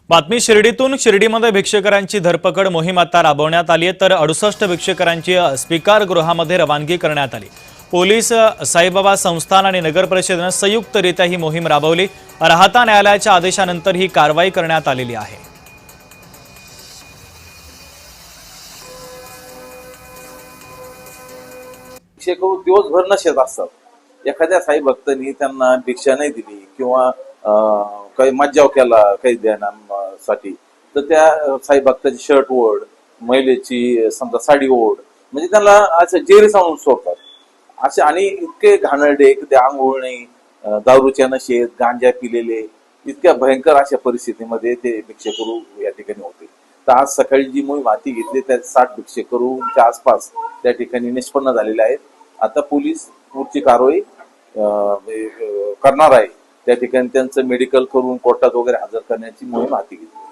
बातमी शिर्डीतून शिर्डीमध्ये भिक्षुकांची धरपकड मोहीम आता राबवण्यात आली आहे, तर 68 भिक्षुकांची स्वीकार गृहामध्ये रवानगी करण्यात आली। पोलीस, साईबाबा संस्थान आणि नगर परिषदेने संयुक्तरित्या ही मोहीम राबवली। राहता न्यायालयाच्या आदेशानंतर ही कारवाई करण्यात आलेली आहे। भिक्षुक दिवसभर नशेत असतात। एखाद्या साई भक्तांनी त्यांना भिक्षा नाही दिली किंवा काही मज्जाव केला काही ध्यानासाठी, तर त्या साई भक्ताची शर्ट ओढ, महिलेची समजा साडी ओढ, म्हणजे त्यांना असं जेरी सांगून सोडतात असे। आणि इतके घाणेरडे, ते आंघोळ नाही, दारूच्या नशेत, गांजा पिलेले, इतक्या भयंकर अशा परिस्थितीमध्ये ते भिक्षेकरू या ठिकाणी होते। तर आज सकाळी जी मोहीम हाती घेतली त्यात 60 भिक्षेकरूच्या आसपास त्या ठिकाणी निष्पन्न झालेले आहेत। आता पोलीस पुढची कारवाई करणार आहे। त्या ठिकाणी त्यांचं मेडिकल करून कोर्टात वगैरे हजर करण्याची मोहीम हाती घेतली।